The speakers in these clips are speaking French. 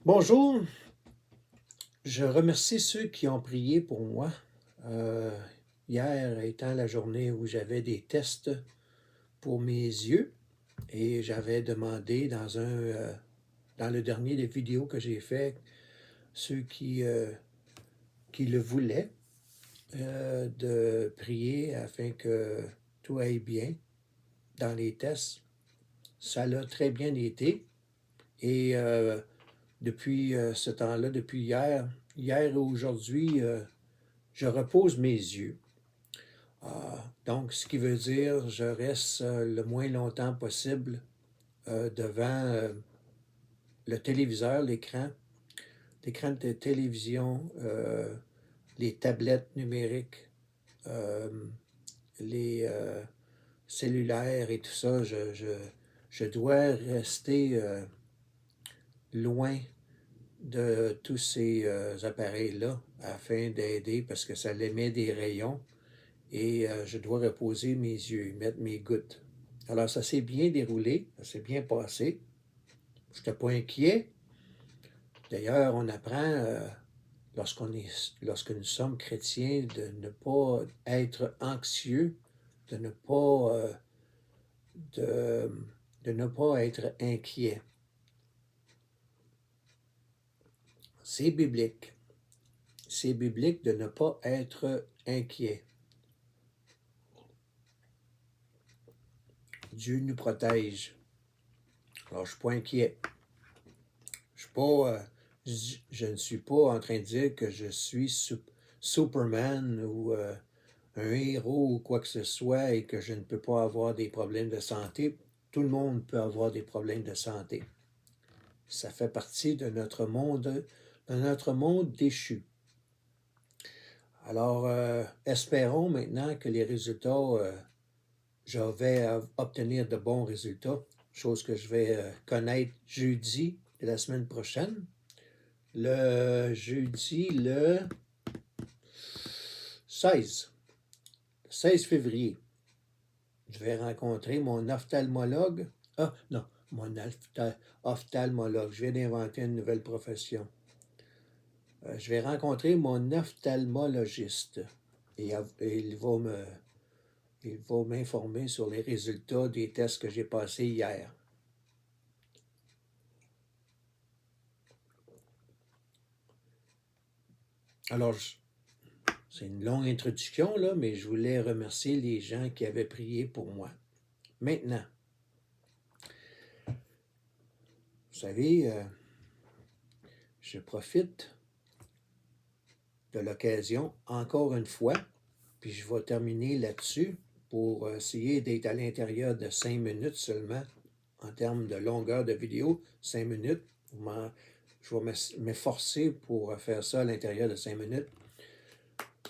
Bonjour, je remercie ceux qui ont prié pour moi. Euh, Hier étant la journée où j'avais des tests pour mes yeux et j'avais demandé dans le dernier des vidéos que j'ai fait, ceux qui le voulaient, de prier afin que tout aille bien dans les tests. Ça l'a très bien été et depuis ce temps-là, depuis hier et aujourd'hui, je repose mes yeux. Donc, ce qui veut dire, je reste le moins longtemps possible devant le téléviseur, l'écran de télévision, les tablettes numériques, euh, les cellulaires et tout ça. Je dois rester loin de tous ces appareils-là afin d'aider parce que ça émet des rayons et je dois reposer mes yeux, mettre mes gouttes. Alors, ça s'est bien déroulé, ça s'est bien passé. Je n'étais pas inquiet. D'ailleurs, on apprend, lorsque nous sommes chrétiens, de ne pas être anxieux, de ne pas, de, de ne pas être inquiet. C'est biblique. C'est biblique de ne pas être inquiet. Dieu nous protège. Alors, je ne suis pas inquiet. Je suis pas, je ne suis pas en train de dire que je suis Superman ou un héros ou quoi que ce soit et que je ne peux pas avoir des problèmes de santé. Tout le monde peut avoir des problèmes de santé. Ça fait partie de notre monde déchu. Alors, espérons maintenant que les résultats, je vais obtenir de bons résultats, chose que je vais connaître jeudi de la semaine prochaine. Le jeudi, le 16 février, je vais rencontrer mon ophtalmologue. Ah, non, mon ophtalmologue. Je viens d'inventer une nouvelle profession. Je vais rencontrer mon ophtalmologiste et il va m'informer sur les résultats des tests que j'ai passés hier. Alors, c'est une longue introduction, là, mais je voulais remercier les gens qui avaient prié pour moi. Maintenant, vous savez, je profite de l'occasion encore une fois, puis je vais terminer là-dessus pour essayer d'être à l'intérieur de 5 minutes seulement en termes de longueur de vidéo, 5 minutes. Je vais m'efforcer pour faire ça à l'intérieur de 5 minutes.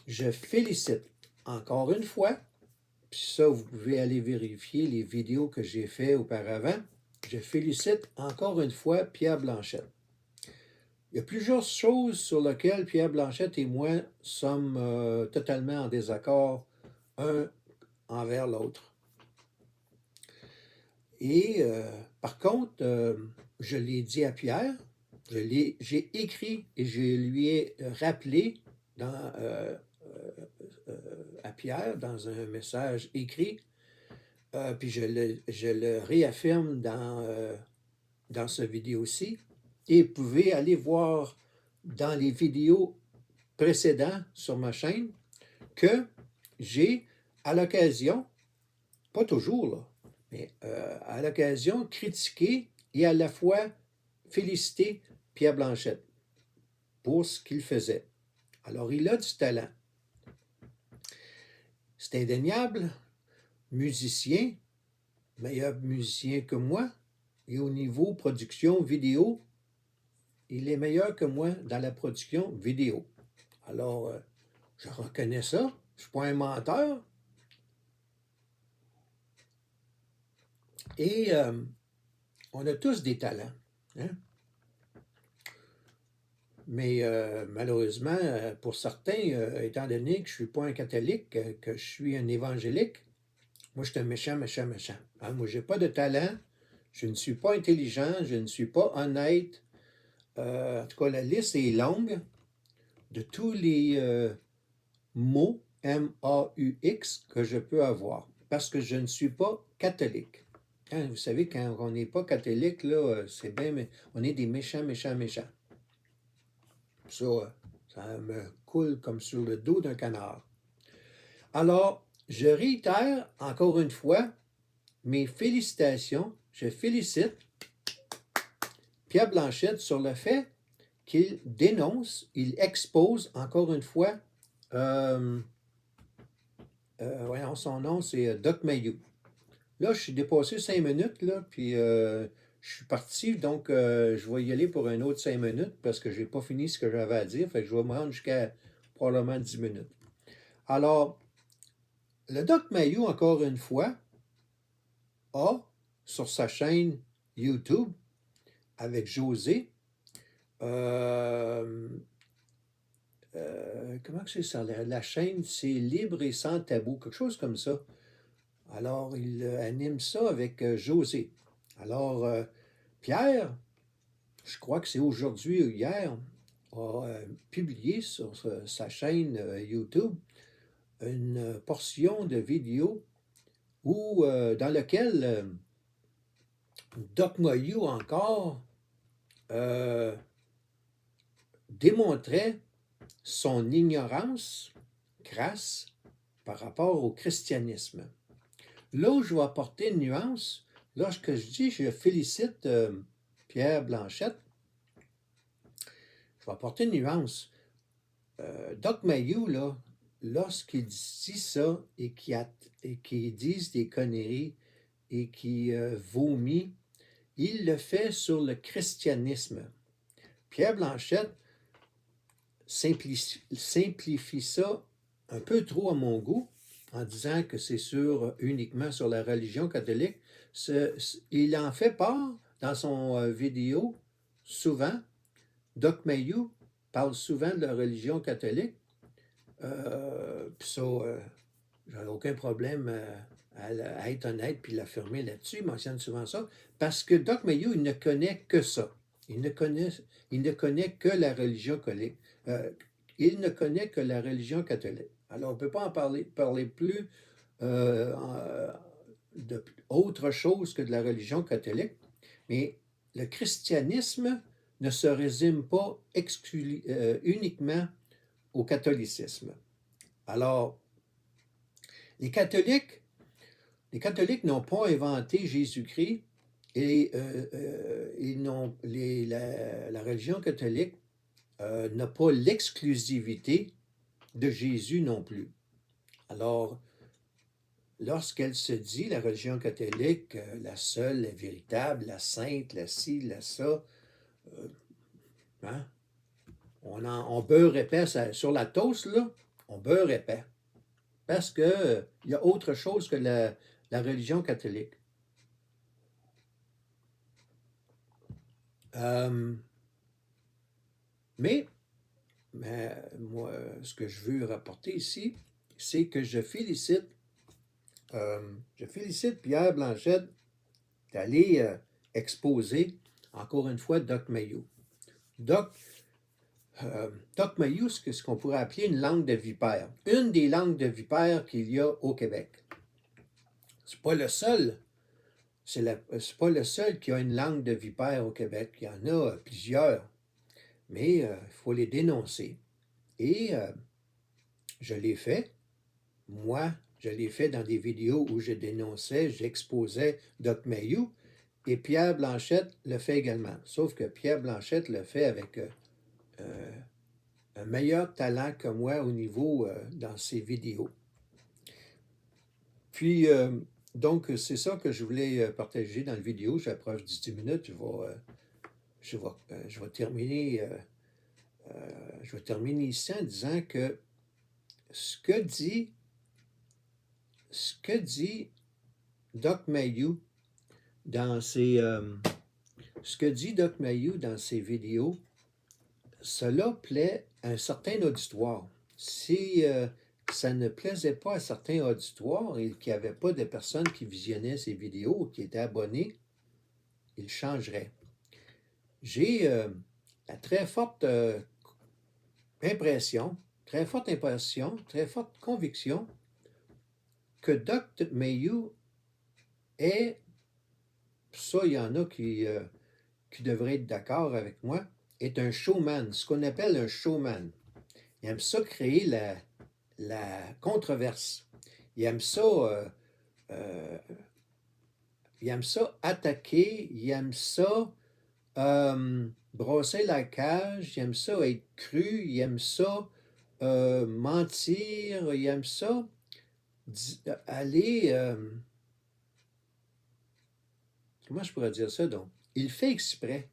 Je félicite encore une fois, puis ça, vous pouvez aller vérifier les vidéos que j'ai faites auparavant. Je félicite encore une fois Pierre Blanchette. Il y a plusieurs choses sur lesquelles Pierre Blanchette et moi sommes totalement en désaccord un envers l'autre. Et par contre, je l'ai dit à Pierre, j'ai écrit et je lui ai rappelé à Pierre dans un message écrit, puis je le réaffirme dans ce vidéo-ci. Et vous pouvez aller voir dans les vidéos précédentes sur ma chaîne que j'ai, à l'occasion, pas toujours, là, mais à l'occasion, critiqué et à la fois félicité Pierre Blanchette pour ce qu'il faisait. Alors, il a du talent. C'est indéniable, musicien, meilleur musicien que moi, et au niveau production vidéo, il est meilleur que moi dans la production vidéo. Alors, je reconnais ça. Je ne suis pas un menteur. Et on a tous des talents. Hein? Mais malheureusement, pour certains, étant donné que je ne suis pas un catholique, que je suis un évangélique, moi, je suis un méchant. Hein? Moi, je n'ai pas de talent, je ne suis pas intelligent, je ne suis pas honnête, En tout cas, la liste est longue de tous les mots, M-A-U-X, que je peux avoir, parce que je ne suis pas catholique. Hein, vous savez, quand on n'est pas catholique, là, c'est bien, mais on est des méchants, méchants, méchants. Ça me coule comme sur le dos d'un canard. Alors, je réitère encore une fois mes félicitations. Je félicite Pierre Blanchette sur le fait qu'il dénonce, il expose encore une fois, voyons son nom, c'est Doc Mayou. Là, je suis dépassé 5 minutes, là, puis je suis parti, donc je vais y aller pour un autre 5 minutes parce que je n'ai pas fini ce que j'avais à dire, fait que je vais me rendre jusqu'à probablement 10 minutes. Alors, le Doc Mayou, encore une fois, a sur sa chaîne YouTube avec José, comment que c'est ça? La chaîne, c'est Libre et sans tabou, quelque chose comme ça. Alors, il anime ça avec José. Alors, Pierre, je crois que c'est aujourd'hui ou hier, a publié sur sa chaîne YouTube une portion de vidéo où, dans laquelle Doc Mayou encore démontrait son ignorance crasse par rapport au christianisme. Là où je vais apporter une nuance, lorsque je dis je félicite Pierre Blanchette, je vais apporter une nuance. Doc Mayou, là, lorsqu'il dit ça et qu'il dise des conneries et qu'il vomit, il le fait sur le christianisme. Pierre Blanchette simplifie ça un peu trop à mon goût en disant que c'est uniquement sur la religion catholique. Il en fait part dans son vidéo souvent. Doc Mayou parle souvent de la religion catholique. Puis ça, j'aurais aucun problème à être honnête puis l'affirmer là-dessus. Il mentionne souvent ça. Parce que Doc Mayou, il ne connaît que ça. Il ne connaît que la religion catholique. Il ne connaît que la religion catholique. Alors, on ne peut pas en parler plus d'autre chose que de la religion catholique, mais le christianisme ne se résume pas uniquement au catholicisme. Alors, les catholiques n'ont pas inventé Jésus-Christ et la religion catholique n'a pas l'exclusivité de Jésus non plus. Alors, lorsqu'elle se dit, la religion catholique, la seule, la véritable, la sainte, la ci, la ça, hein? On beurre épais sur la toast, là, on beurre épais. Parce que il y a autre chose que la religion catholique. Mais moi, ce que je veux rapporter ici, c'est que je félicite Pierre Blanchette d'aller exposer, encore une fois, Doc Mayou. Doc Mayou, c'est ce qu'on pourrait appeler une langue de vipère. Une des langues de vipère qu'il y a au Québec. C'est pas le seul. C'est pas le seul qui a une langue de vipère au Québec. Il y en a plusieurs. Mais il faut les dénoncer. Et je l'ai fait. Moi, je l'ai fait dans des vidéos où je dénonçais, j'exposais Doc Mayou. Et Pierre Blanchette le fait également. Sauf que Pierre Blanchette le fait avec un meilleur talent que moi au niveau dans ses vidéos. Puis, donc, c'est ça que je voulais partager dans la vidéo. J'approche du 10 minutes. Je vais terminer ici en disant que ce que dit Doc Mayou dans ses vidéos, cela plaît à un certain auditoire. Si ça ne plaisait pas à certains auditoires et qu'il n'y avait pas de personnes qui visionnaient ces vidéos, qui étaient abonnés, il changerait. J'ai la très forte impression, très forte conviction que Dr. Mayhew est, ça il y en a qui devraient être d'accord avec moi, est un showman, ce qu'on appelle un showman. Il aime ça créer la controverse. Il aime ça, euh, il aime ça attaquer, il aime ça brosser la cage, il aime ça être cru, il aime ça mentir, il aime ça aller... comment je pourrais dire ça donc? Il fait exprès.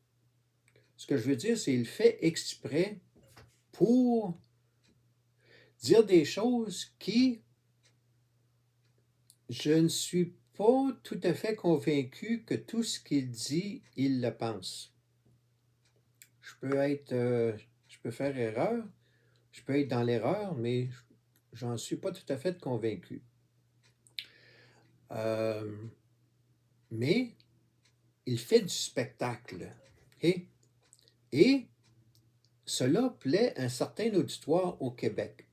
Ce que je veux dire, c'est qu'il fait exprès pour dire des choses qui, je ne suis pas tout à fait convaincu que tout ce qu'il dit, il le pense. Je peux faire erreur, je peux être dans l'erreur, mais j'en suis pas tout à fait convaincu. Mais il fait du spectacle. Okay? Et cela plaît à un certain auditoire au Québec.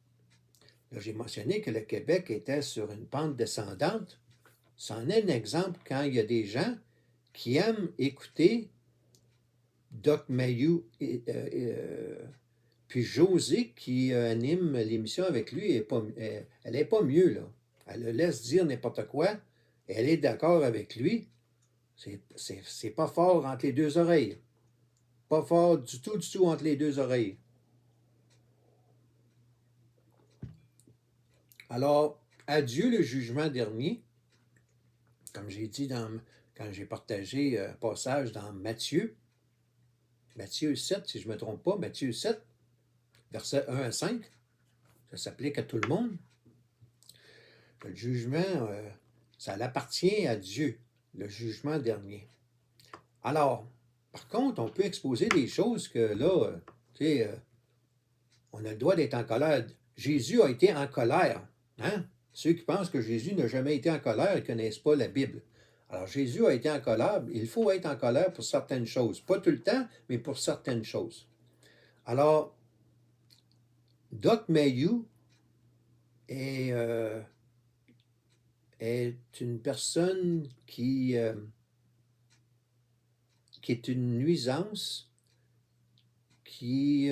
Là, j'ai mentionné que le Québec était sur une pente descendante. C'en est un exemple quand il y a des gens qui aiment écouter Doc Mayhew puis Josée qui anime l'émission avec lui, elle n'est pas mieux, là. Elle le laisse dire n'importe quoi. Elle est d'accord avec lui. C'est pas fort entre les deux oreilles. Pas fort du tout entre les deux oreilles. Alors, adieu le jugement dernier. Comme j'ai dit quand j'ai partagé un passage dans Matthieu 7, si je ne me trompe pas, Matthieu 7, versets 1 à 5, ça s'applique à tout le monde. Le jugement, ça appartient à Dieu, le jugement dernier. Alors, par contre, on peut exposer des choses que là, tu sais, on a le droit d'être en colère. Jésus a été en colère. Hein? Ceux qui pensent que Jésus n'a jamais été en colère ne connaissent pas la Bible. Alors, Jésus a été en colère. Il faut être en colère pour certaines choses. Pas tout le temps, mais pour certaines choses. Alors, Doc Mayhew est une personne qui est une nuisance, qui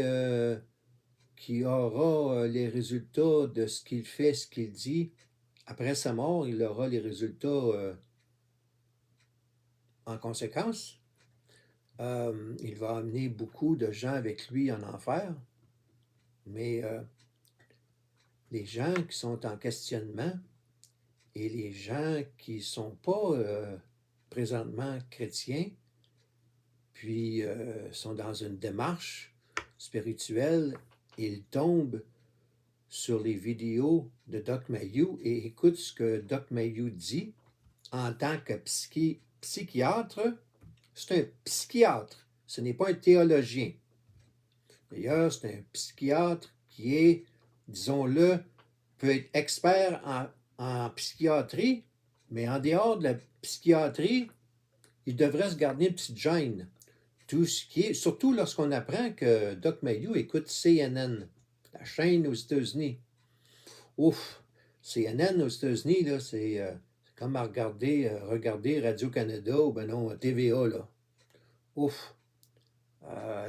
aura les résultats de ce qu'il fait, ce qu'il dit. Après sa mort, il aura les résultats en conséquence. Il va amener beaucoup de gens avec lui en enfer, mais les gens qui sont en questionnement et les gens qui ne sont pas présentement chrétiens, puis sont dans une démarche spirituelle, ils tombent sur les vidéos de Doc Mayhew et écoutent ce que Doc Mayhew dit en tant que psychiatre. C'est un psychiatre, ce n'est pas un théologien. D'ailleurs, c'est un psychiatre qui est, disons-le, peut être expert en psychiatrie, mais en dehors de la psychiatrie, il devrait se garder une petite gêne. Tout ce qui est, surtout lorsqu'on apprend que Doc Mayhew écoute CNN, la chaîne aux États-Unis. Ouf! CNN aux États-Unis, là, c'est comme à regarder Radio-Canada ou ben non, TVA, là. Ouf!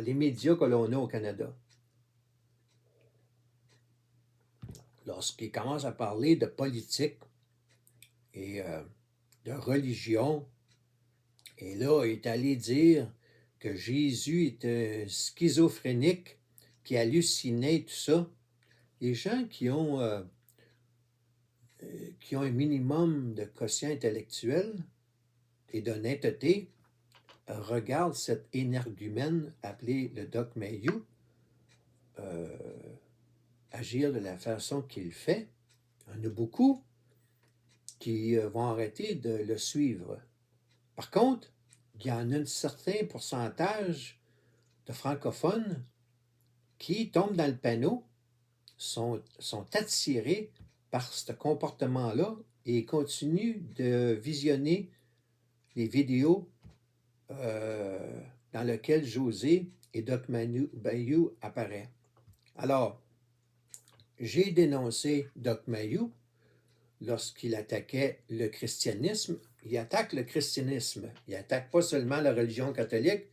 Les médias que l'on a au Canada. Lorsqu'il commence à parler de politique et de religion, et là, il est allé dire que Jésus était schizophrénique, qui hallucinait, tout ça. Les gens qui ont un minimum de quotient intellectuel et d'honnêteté regardent cet énergumène appelé le Doc Mayhew agir de la façon qu'il fait. Il y en a beaucoup qui vont arrêter de le suivre. Par contre, il y en a un certain pourcentage de francophones qui tombent dans le panneau, sont attirés par ce comportement-là et continuent de visionner les vidéos dans lesquelles Josée et Doc Mayou apparaît. Alors, j'ai dénoncé Doc Mayou lorsqu'il attaquait le christianisme. Il attaque le christianisme. Il n'attaque pas seulement la religion catholique.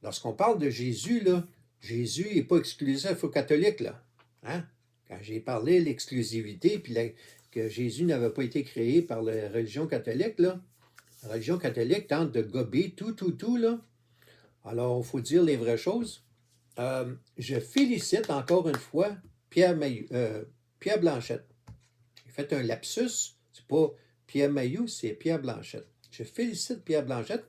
Lorsqu'on parle de Jésus, là, Jésus n'est pas exclusif aux catholiques. Là. Hein? Quand j'ai parlé de l'exclusivité, puis que Jésus n'avait pas été créé par la religion catholique, là, la religion catholique tente de gober tout, là. Alors, il faut dire les vraies choses. Je félicite encore une fois Pierre Blanchette. J'ai fait un lapsus, c'est pas Pierre Mayou, c'est Pierre Blanchette. Je félicite Pierre Blanchette.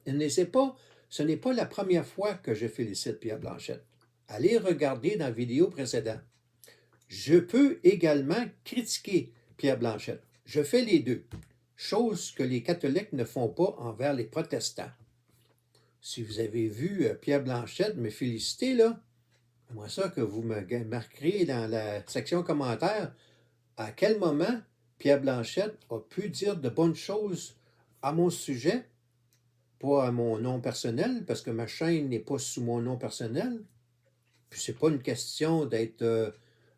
Ce n'est pas la première fois que je félicite Pierre Blanchette. Allez regarder dans la vidéo précédente. Je peux également critiquer Pierre Blanchette. Je fais les deux, chose que les catholiques ne font pas envers les protestants. Si vous avez vu Pierre Blanchette me féliciter, là, j'aimerais ça que vous me marquerez dans la section commentaires à quel moment Pierre Blanchette a pu dire de bonnes choses à mon sujet, pas à mon nom personnel, parce que ma chaîne n'est pas sous mon nom personnel. Puis c'est pas une question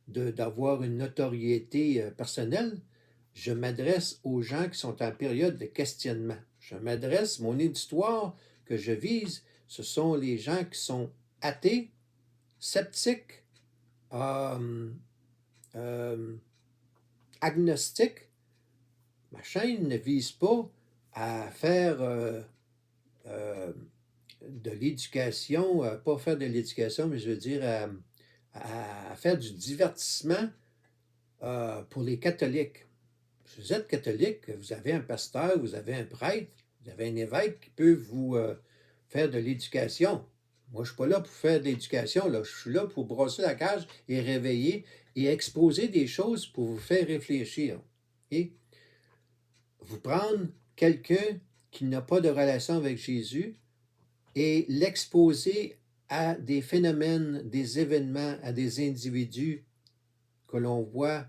d'avoir une notoriété personnelle. Je m'adresse aux gens qui sont en période de questionnement. Mon éditoire que je vise, ce sont les gens qui sont athées, sceptiques, agnostiques. Ma chaîne ne vise pas à faire de l'éducation, pas faire de l'éducation, mais je veux dire à faire du divertissement pour les catholiques. Si vous êtes catholique, vous avez un pasteur, vous avez un prêtre, vous avez un évêque qui peut vous faire de l'éducation. Moi, je ne suis pas là pour faire de l'éducation, là. Je suis là pour brosser la cage et réveiller et exposer des choses pour vous faire réfléchir. Et vous prendre quelqu'un qui n'a pas de relation avec Jésus et l'exposer à des phénomènes, des événements, à des individus que l'on voit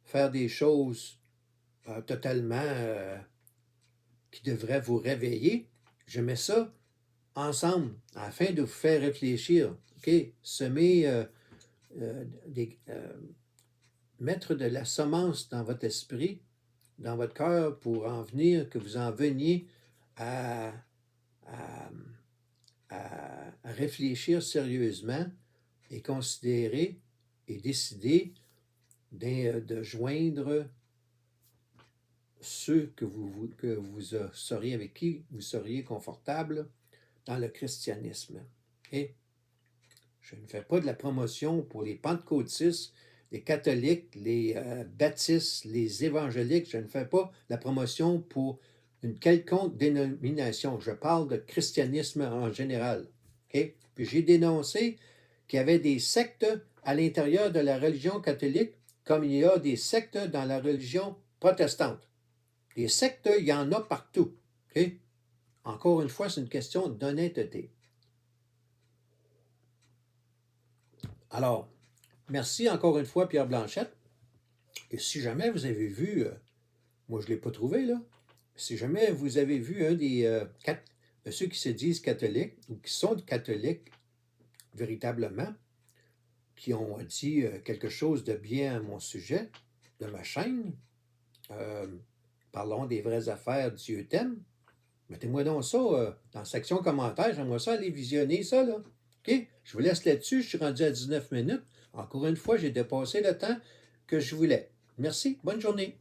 faire des choses totalement qui devraient vous réveiller. Je mets ça ensemble afin de vous faire réfléchir. OK? Mettre de la semence dans votre esprit, dans votre cœur, pour en venir, que vous en veniez à réfléchir sérieusement et considérer et décider de joindre ceux que vous seriez avec qui vous seriez confortable dans le christianisme. Et je ne fais pas de la promotion pour les pentecôtistes, les catholiques, les baptistes, les évangéliques. Je ne fais pas la promotion pour une quelconque dénomination. Je parle de christianisme en général. Okay? Puis j'ai dénoncé qu'il y avait des sectes à l'intérieur de la religion catholique, comme il y a des sectes dans la religion protestante. Les sectes, il y en a partout. Okay? Encore une fois, c'est une question d'honnêteté. Alors, merci encore une fois, Pierre Blanchette. Et si jamais vous avez vu, moi je ne l'ai pas trouvé là, si jamais vous avez vu un de ceux qui se disent catholiques ou qui sont catholiques véritablement, qui ont dit quelque chose de bien à mon sujet, de ma chaîne, parlons des vraies affaires, Dieu t'aime, mettez-moi donc ça dans la section commentaires, j'aimerais ça aller visionner ça, là. OK? Je vous laisse là-dessus, je suis rendu à 19 minutes. Encore une fois, j'ai dépassé le temps que je voulais. Merci, bonne journée.